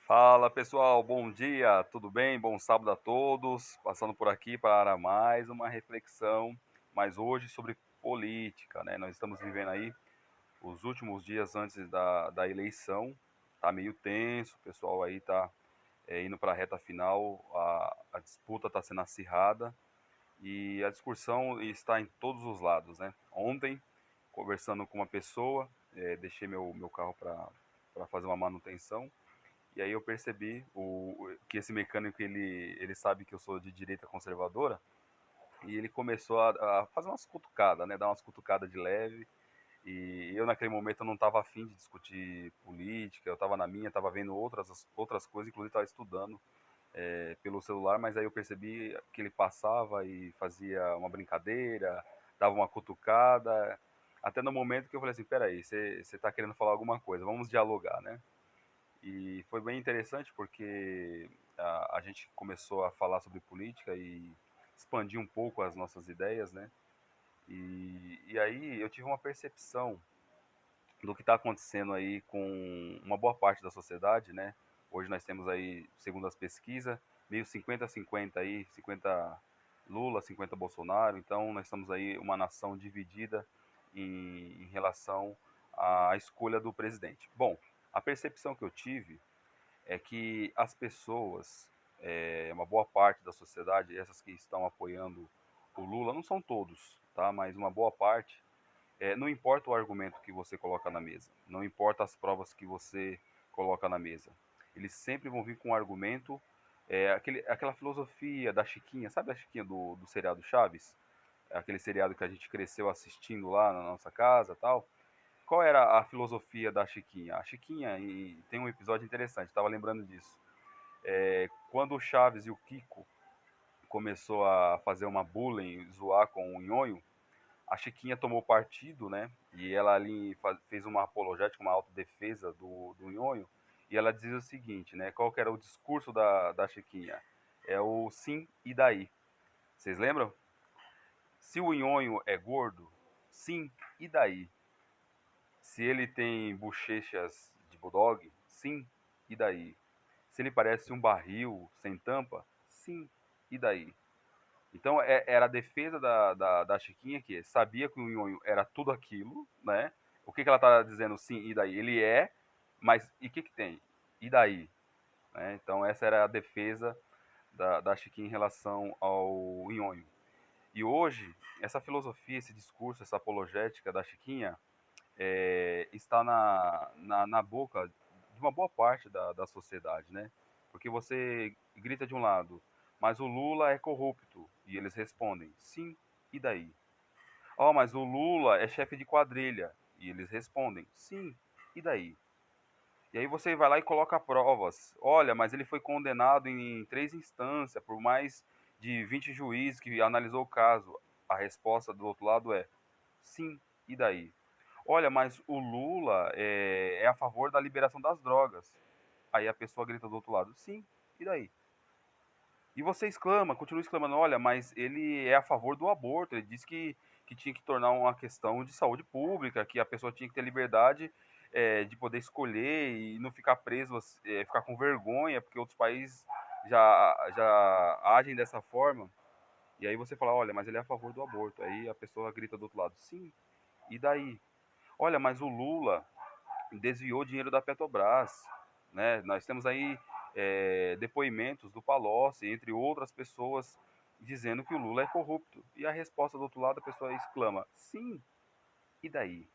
Fala pessoal, bom dia, tudo bem? Bom sábado a todos. Passando por aqui para mais uma reflexão, mas hoje sobre política, né? Nós estamos vivendo aí os últimos dias antes da eleição, tá meio tenso, o pessoal aí tá indo para a reta final, a disputa está sendo acirrada e a discussão está em todos os lados, né? Ontem, conversando com uma pessoa, deixei meu carro para fazer uma manutenção. E aí eu percebi que esse mecânico ele sabe que eu sou de direita conservadora e ele começou a fazer umas cutucadas, né? Dar umas cutucadas de leve. E eu naquele momento eu não estava afim de discutir política, eu estava na minha, estava vendo outras coisas, inclusive estava estudando pelo celular, mas aí eu percebi que ele passava e fazia uma brincadeira, dava uma cutucada, até no momento que eu falei assim, peraí, você está querendo falar alguma coisa, vamos dialogar, né? E foi bem interessante porque a gente começou a falar sobre política e expandir um pouco as nossas ideias, né? E aí eu tive uma percepção do que está acontecendo aí com uma boa parte da sociedade, né? Hoje nós temos aí, segundo as pesquisas, meio 50-50 aí, 50 Lula, 50 Bolsonaro, então nós estamos aí uma nação dividida em relação à escolha do presidente. Bom, a percepção que eu tive é que as pessoas, uma boa parte da sociedade, essas que estão apoiando o Lula, não são todos, tá? Mas uma boa parte, não importa o argumento que você coloca na mesa, não importa as provas que você coloca na mesa, eles sempre vão vir com um argumento, aquela filosofia da Chiquinha, sabe a Chiquinha do seriado Chaves? Aquele seriado que a gente cresceu assistindo lá na nossa casa e tal. Qual era a filosofia da Chiquinha? A Chiquinha, e tem um episódio interessante, estava lembrando disso. Quando o Chaves e o Kiko começou a fazer uma bullying, zoar com o Nhonho, a Chiquinha tomou partido, né? E ela ali fez uma apologética, uma autodefesa do Nhonho. E ela dizia o seguinte, né? Qual que era o discurso da Chiquinha? É o sim e daí. Vocês lembram? Se o Nhonho é gordo, sim e daí. Se ele tem bochechas de bulldog, sim e daí. Se ele parece um barril sem tampa, sim e daí. Então era a defesa da Chiquinha que sabia que o Nhonho era tudo aquilo, né? O que ela tá dizendo sim e daí? Ele é, mas e o que tem? E daí? Né? Então essa era a defesa da Chiquinha em relação ao Nhonho. E hoje, essa filosofia, esse discurso, essa apologética da Chiquinha está na boca de uma boa parte da sociedade, né? Porque você grita de um lado, mas o Lula é corrupto. E eles respondem, sim, e daí? Oh, mas o Lula é chefe de quadrilha. E eles respondem, sim, e daí? E aí você vai lá e coloca provas. Olha, mas ele foi condenado em 3 instâncias, por mais de 20 juízes que analisou o caso. A resposta do outro lado é, sim, e daí? Olha, mas o Lula é a favor da liberação das drogas. Aí a pessoa grita do outro lado, sim, e daí? E você exclama, continua exclamando, olha, mas ele é a favor do aborto, ele disse que tinha que tornar uma questão de saúde pública, que a pessoa tinha que ter liberdade de poder escolher e não ficar preso, ficar com vergonha, porque outros países já agem dessa forma. E aí você fala, olha, mas ele é a favor do aborto. Aí a pessoa grita do outro lado, sim, e daí? Olha, mas o Lula desviou dinheiro da Petrobras, né? Nós temos aí depoimentos do Palocci, entre outras pessoas, dizendo que o Lula é corrupto. E a resposta do outro lado, a pessoa exclama, sim, e daí?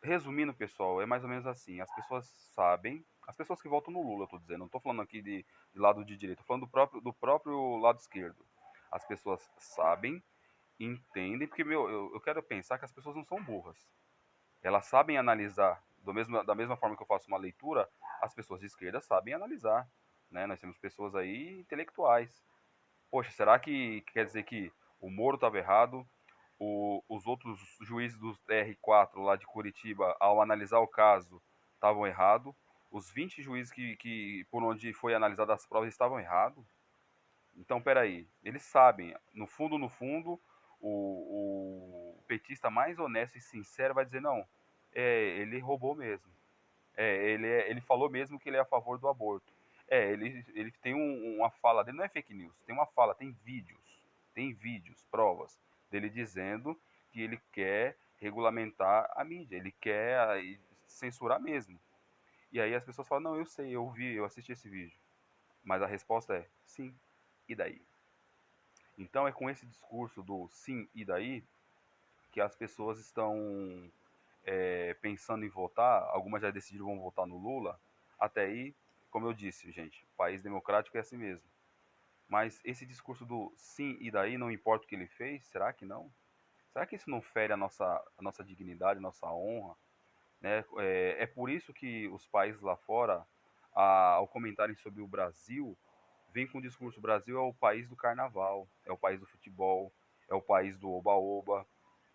Resumindo, pessoal, é mais ou menos assim, as pessoas sabem, as pessoas que votam no Lula, eu tô dizendo, não tô falando aqui de lado de direita, tô falando do próprio lado esquerdo. As pessoas sabem, entendem, porque, meu, eu quero pensar que as pessoas não são burras. Elas sabem analisar, da mesma forma que eu faço uma leitura, as pessoas de esquerda sabem analisar. Né? Nós temos pessoas aí intelectuais. Poxa, será que quer dizer que o Moro estava errado? Os outros juízes do TR4 lá de Curitiba, ao analisar o caso, estavam errados? Os 20 juízes que por onde foi analisada as provas estavam errados? Então, peraí, eles sabem, no fundo, o petista mais honesto e sincero vai dizer, não, ele roubou mesmo. Ele falou mesmo que ele é a favor do aborto. Ele tem uma fala dele, não é fake news, tem uma fala, tem vídeos, provas dele dizendo que ele quer regulamentar a mídia, ele quer censurar mesmo. E aí as pessoas falam, não, eu sei, eu vi, eu assisti esse vídeo. Mas a resposta é sim, e daí? Então é com esse discurso do sim, e daí, que as pessoas estão pensando em votar, algumas já decidiram vão votar no Lula, até aí, como eu disse, gente, país democrático é assim mesmo. Mas esse discurso do sim e daí, não importa o que ele fez, será que não? Será que isso não fere a nossa dignidade, a nossa honra? Né? É por isso que os países lá fora, ao comentarem sobre o Brasil, vem com o discurso: o Brasil é o país do carnaval, é o país do futebol, é o país do oba-oba,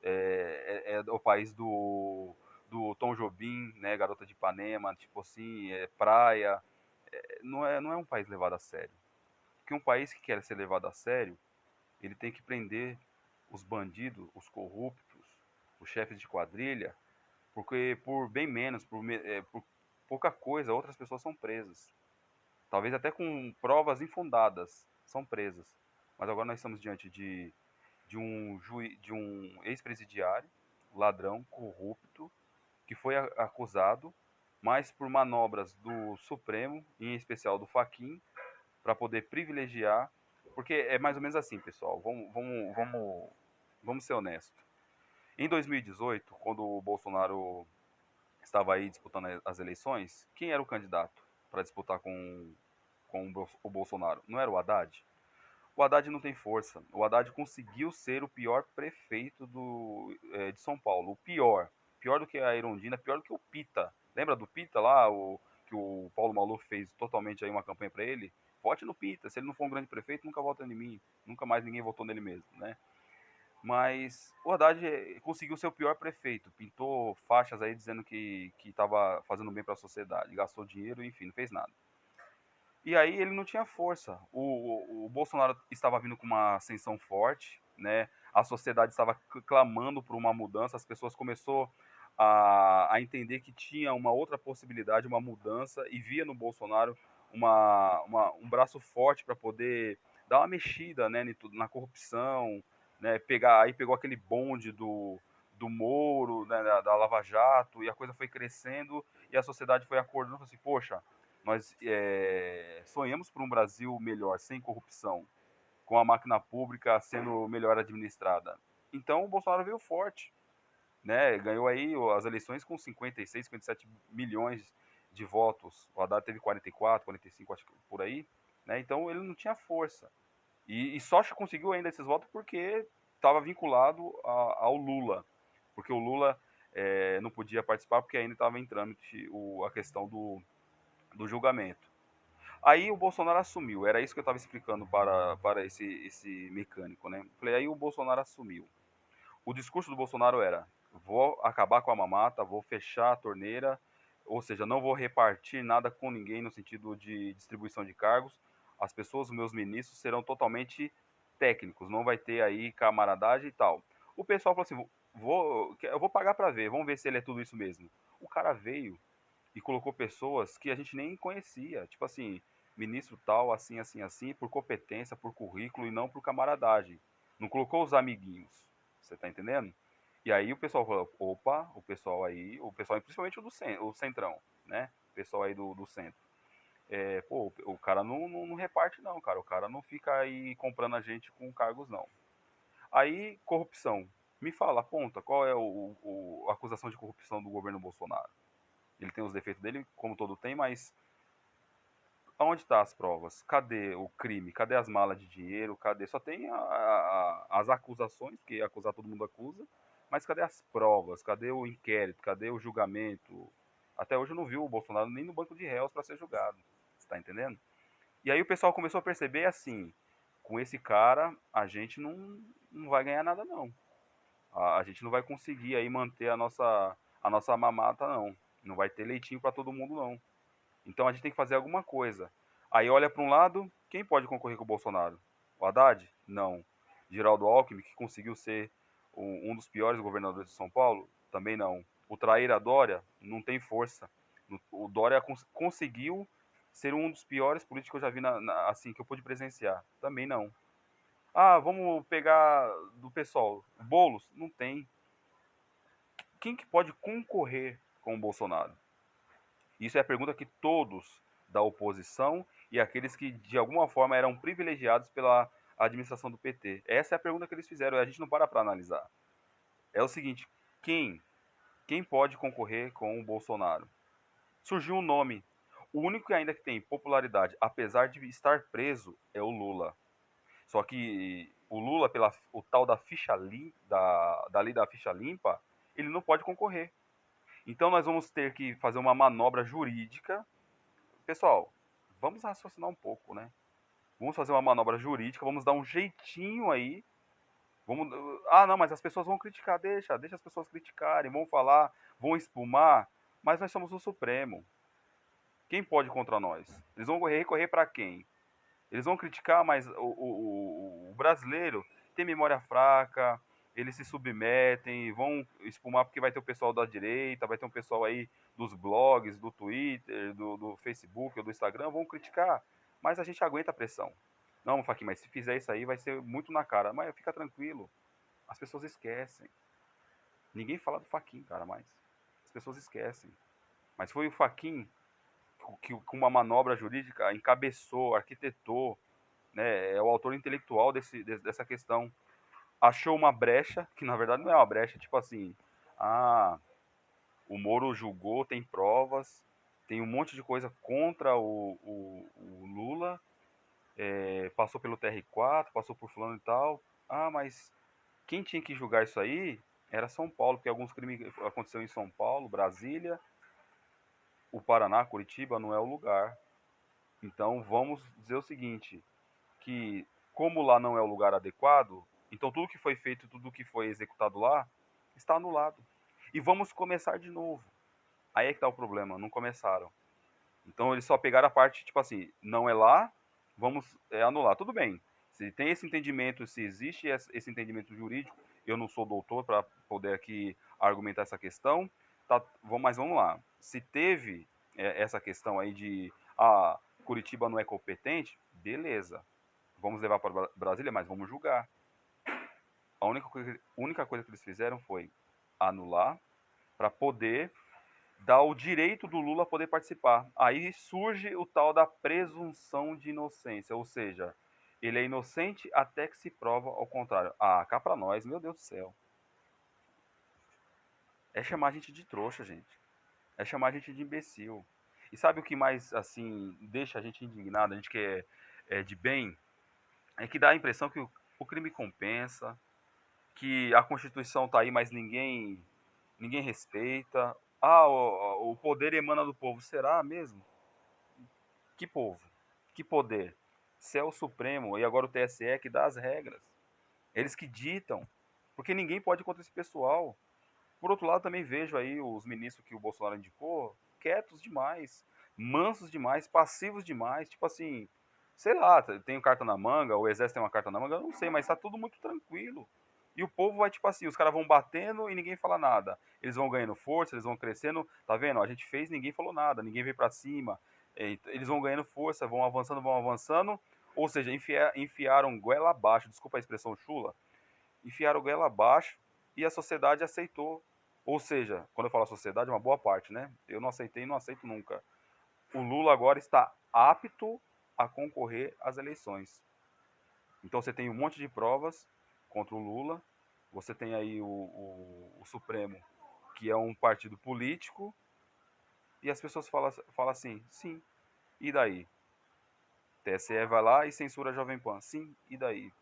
é o país do Tom Jobim, né, Garota de Ipanema, tipo assim, praia. Não é um país levado a sério. Porque um país que quer ser levado a sério, ele tem que prender os bandidos, os corruptos, os chefes de quadrilha, porque por bem menos, por pouca coisa, outras pessoas são presas. Talvez até com provas infundadas, são presas. Mas agora nós estamos diante de um ex-presidiário, ladrão, corrupto, que foi acusado, mas por manobras do Supremo, em especial do Fachin, para poder privilegiar, porque é mais ou menos assim, pessoal, vamos ser honestos. Em 2018, quando o Bolsonaro estava aí disputando as eleições, quem era o candidato para disputar com o Bolsonaro? Não era o Haddad? O Haddad não tem força. O Haddad conseguiu ser o pior prefeito de São Paulo. O pior. Pior do que a Erundina, pior do que o Pita. Lembra do Pita lá, que o Paulo Maluf fez totalmente aí uma campanha para ele? Vote no Pita. Se ele não for um grande prefeito, nunca vota em mim. Nunca mais ninguém votou nele mesmo, né? Mas o Haddad conseguiu ser o pior prefeito. Pintou faixas aí dizendo que estava fazendo bem para a sociedade. Gastou dinheiro, enfim, não fez nada. E aí ele não tinha força. O Bolsonaro estava vindo com uma ascensão forte, né? A sociedade estava clamando por uma mudança, as pessoas começaram a entender que tinha uma outra possibilidade, uma mudança, e via no Bolsonaro um braço forte para poder dar uma mexida, né, na corrupção, né? Aí pegou aquele bonde do Moro, né, da Lava Jato, e a coisa foi crescendo, e a sociedade foi acordando, falou assim, poxa, nós sonhamos por um Brasil melhor, sem corrupção, com a máquina pública sendo melhor administrada. Então o Bolsonaro veio forte, né? Ganhou aí as eleições com 56, 57 milhões de votos. O Haddad teve 44, 45, acho que por aí, né? Então ele não tinha força. E só conseguiu ainda esses votos porque estava vinculado ao Lula. Porque o Lula não podia participar porque ainda estava em trâmite a questão do julgamento. Aí o Bolsonaro assumiu, era isso que eu estava explicando para esse mecânico, né? Falei, aí o Bolsonaro assumiu. O discurso do Bolsonaro era: vou acabar com a mamata, vou fechar a torneira, ou seja, não vou repartir nada com ninguém no sentido de distribuição de cargos. As pessoas, os meus ministros, serão totalmente técnicos, não vai ter aí camaradagem e tal. O pessoal falou assim: eu vou pagar para ver, vamos ver se ele é tudo isso mesmo. O cara veio e colocou pessoas que a gente nem conhecia, tipo assim, ministro tal, assim, assim, assim, por competência, por currículo e não por camaradagem. Não colocou os amiguinhos, você tá entendendo? E aí o pessoal falou, opa, o pessoal principalmente o centrão, né? O pessoal aí do centro. Pô, o cara não reparte não, cara. O cara não fica aí comprando a gente com cargos, não. Aí, corrupção. Me fala, aponta, qual é a acusação de corrupção do governo Bolsonaro? Ele tem os defeitos dele, como todo tem, mas onde estão as provas? Cadê o crime? Cadê as malas de dinheiro? Cadê? Só tem as acusações, porque acusar todo mundo acusa, mas cadê as provas? Cadê o inquérito? Cadê o julgamento? Até hoje eu não vi o Bolsonaro nem no banco de réus para ser julgado. Você está entendendo? E aí o pessoal começou a perceber assim, com esse cara a gente não vai ganhar nada não. A gente não vai conseguir aí manter a nossa mamata não. Não vai ter leitinho para todo mundo não. Então a gente tem que fazer alguma coisa. Aí olha para um lado, quem pode concorrer com o Bolsonaro? O Haddad? Não. Geraldo Alckmin, que conseguiu ser um dos piores governadores de São Paulo? Também não. O Traíra Dória não tem força. O Dória conseguiu ser um dos piores políticos que eu já vi, assim, que eu pude presenciar. Também não. Ah, vamos pegar do pessoal. Boulos? Não tem. Quem que pode concorrer com o Bolsonaro? Isso é a pergunta que todos da oposição e aqueles que de alguma forma eram privilegiados pela administração do PT. Essa é a pergunta que eles fizeram e a gente não para analisar. É o seguinte, quem pode concorrer com o Bolsonaro? Surgiu um nome. O único que ainda que tem popularidade, apesar de estar preso, é o Lula. Só que o Lula, pela o tal da ficha da lei da ficha limpa, ele não pode concorrer. Então nós vamos ter que fazer uma manobra jurídica. Pessoal, vamos raciocinar um pouco, né? Vamos fazer uma manobra jurídica, vamos dar um jeitinho aí. Vamos, ah, não, mas as pessoas vão criticar, deixa as pessoas criticarem, vão falar, vão espumar, mas nós somos o Supremo. Quem pode contra nós? Eles vão recorrer para quem? Eles vão criticar, mas o brasileiro tem memória fraca, eles se submetem, vão espumar porque vai ter o pessoal da direita, vai ter um pessoal aí dos blogs, do Twitter, do Facebook, ou do Instagram, vão criticar, mas a gente aguenta a pressão. Não, Faquinha, mas se fizer isso aí vai ser muito na cara. Mas fica tranquilo, as pessoas esquecem. Ninguém fala do Faquinha, cara, mais. As pessoas esquecem. Mas foi o Faquinha que com uma manobra jurídica encabeçou, arquitetou, né, é o autor intelectual dessa questão. Achou uma brecha, que na verdade não é uma brecha, tipo assim, ah, o Moro julgou, tem provas, tem um monte de coisa contra o Lula, passou pelo TR4, passou por fulano e tal. Ah, mas quem tinha que julgar isso aí era São Paulo, porque alguns crimes aconteceram em São Paulo, Brasília, o Paraná, Curitiba não é o lugar. Então vamos dizer o seguinte, que como lá não é o lugar adequado, então tudo que foi feito, tudo que foi executado lá, está anulado. E vamos começar de novo. Aí é que está o problema, não começaram. Então eles só pegaram a parte, tipo assim, não é lá, vamos anular. Tudo bem, se tem esse entendimento, se existe esse entendimento jurídico, eu não sou doutor para poder aqui argumentar essa questão, tá, mas vamos lá. Se teve essa questão aí de, Curitiba não é competente, beleza. Vamos levar para Brasília, mas vamos julgar. A única coisa que eles fizeram foi anular para poder dar o direito do Lula a poder participar. Aí surge o tal da presunção de inocência, ou seja, ele é inocente até que se prova ao contrário. Ah, cá para nós, meu Deus do céu. É chamar a gente de trouxa, gente. É chamar a gente de imbecil. E sabe o que mais, assim, deixa a gente indignado, a gente que é de bem? É que dá a impressão que o crime compensa, que a Constituição está aí, mas ninguém respeita. Ah, o poder emana do povo. Será mesmo? Que povo? Que poder? Se é o Supremo e agora o TSE que dá as regras. Eles que ditam. Porque ninguém pode ir contra esse pessoal. Por outro lado, também vejo aí os ministros que o Bolsonaro indicou quietos demais, mansos demais, passivos demais. Tipo assim, sei lá, tem carta na manga, o exército tem uma carta na manga, eu não sei, mas tá tudo muito tranquilo. E o povo vai, tipo assim, os caras vão batendo e ninguém fala nada. Eles vão ganhando força, eles vão crescendo. Tá vendo? A gente fez, ninguém falou nada, ninguém veio pra cima. Eles vão ganhando força, vão avançando, vão avançando. Ou seja, enfiaram goela abaixo, desculpa a expressão chula, enfiaram goela abaixo e a sociedade aceitou. Ou seja, quando eu falo sociedade, uma boa parte, né? Eu não aceitei e não aceito nunca. O Lula agora está apto a concorrer às eleições. Então você tem um monte de provas contra o Lula, você tem aí o Supremo, que é um partido político, e as pessoas falam assim, sim, e daí? TSE vai lá e censura a Jovem Pan, sim, e daí?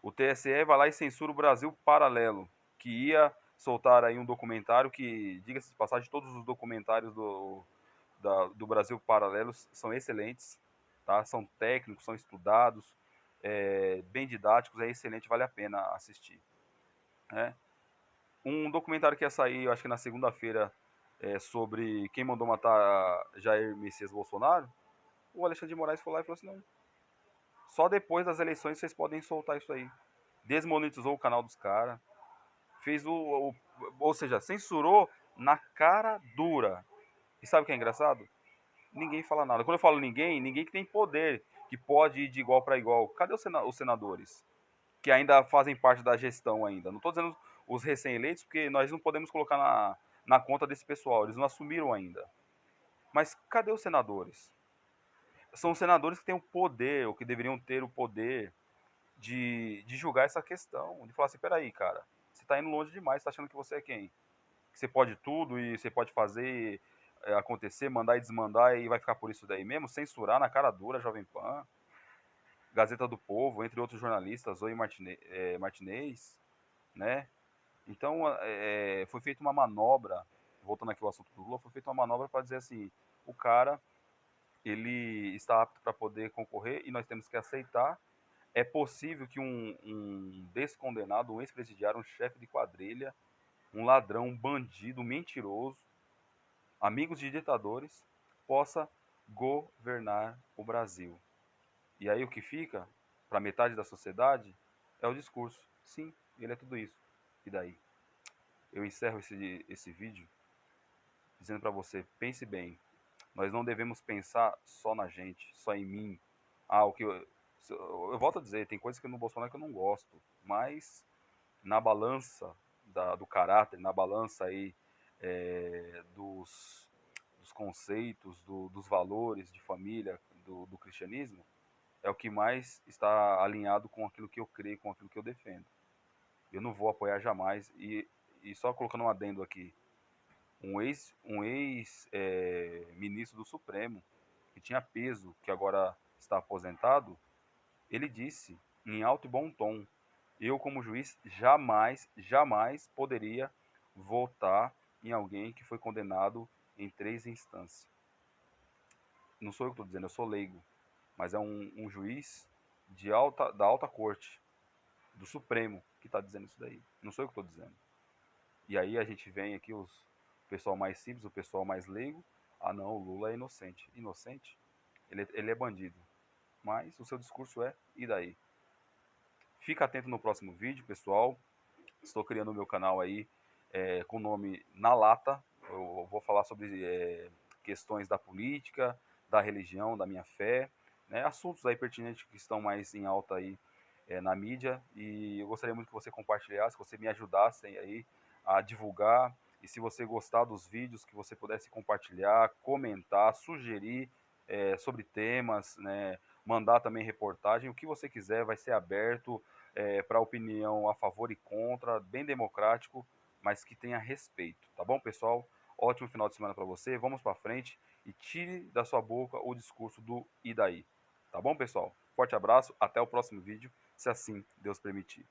O TSE vai lá e censura o Brasil Paralelo, que ia soltar aí um documentário que, diga-se de passagem, todos os documentários do Brasil Paralelo são excelentes, tá? São técnicos, são estudados, bem didáticos, é excelente, vale a pena assistir. Né? Um documentário que ia sair, eu acho que na segunda-feira, sobre quem mandou matar Jair Messias Bolsonaro, o Alexandre de Moraes foi lá e falou assim, não, só depois das eleições vocês podem soltar isso aí. Desmonetizou o canal dos caras, fez ou seja, censurou na cara dura. E sabe o que é engraçado? Ninguém fala nada. Quando eu falo ninguém, ninguém que tem poder, que pode ir de igual para igual. Cadê os senadores? Que ainda fazem parte da gestão ainda. Não estou dizendo os recém-eleitos, porque nós não podemos colocar na conta desse pessoal. Eles não assumiram ainda. Mas cadê os senadores? São os senadores que têm o poder, ou que deveriam ter o poder de julgar essa questão. De falar assim, peraí, cara, você está indo longe demais, você tá achando que você é quem? Que você pode tudo e você pode fazer acontecer, mandar e desmandar e vai ficar por isso daí mesmo? Censurar na cara dura, Jovem Pan, Gazeta do Povo, entre outros jornalistas, Zoe Martinez, né? Então, foi feita uma manobra, voltando aqui ao assunto do Lula, foi feita uma manobra para dizer assim, o cara, ele está apto para poder concorrer e nós temos que aceitar. É possível que um descondenado, um ex-presidiário, um chefe de quadrilha, um ladrão, um bandido, um mentiroso, amigos de ditadores, possa governar o Brasil. E aí o que fica, para metade da sociedade, é o discurso. Sim, ele é tudo isso. E daí? Eu encerro esse vídeo dizendo para você, pense bem, nós não devemos pensar só na gente, só em mim. Ah, o que eu volto a dizer, tem coisas que no Bolsonaro que eu não gosto, mas na balança do caráter, na balança aí dos conceitos, dos valores de família, do cristianismo, é o que mais está alinhado com aquilo que eu creio, com aquilo que eu defendo. Eu não vou apoiar jamais, e só colocando um adendo aqui, ministro do Supremo, que tinha peso, que agora está aposentado, ele disse, em alto e bom tom, eu como juiz jamais, jamais poderia votar em alguém que foi condenado em 3 instâncias. Não sou eu que estou dizendo, eu sou leigo, mas é um juiz da alta corte, do Supremo, que está dizendo isso daí. Não sou eu que estou dizendo. E aí a gente vem aqui, o pessoal mais simples, o pessoal mais leigo, ah não, o Lula é inocente. Inocente? Ele é bandido. Mas o seu discurso é, e daí? Fica atento no próximo vídeo, pessoal. Estou criando o meu canal aí com o nome Na Lata. Eu vou falar sobre questões da política, da religião, da minha fé, né? Assuntos aí pertinentes que estão mais em alta aí na mídia. E eu gostaria muito que você compartilhasse, que você me ajudasse aí a divulgar. E se você gostar dos vídeos, que você pudesse compartilhar, comentar, sugerir sobre temas, né? Mandar também reportagem, o que você quiser, vai ser aberto para opinião a favor e contra, bem democrático, mas que tenha respeito, tá bom, pessoal? Ótimo final de semana para você, vamos para frente e tire da sua boca o discurso do e daí, tá bom, pessoal? Forte abraço, até o próximo vídeo, se assim Deus permitir.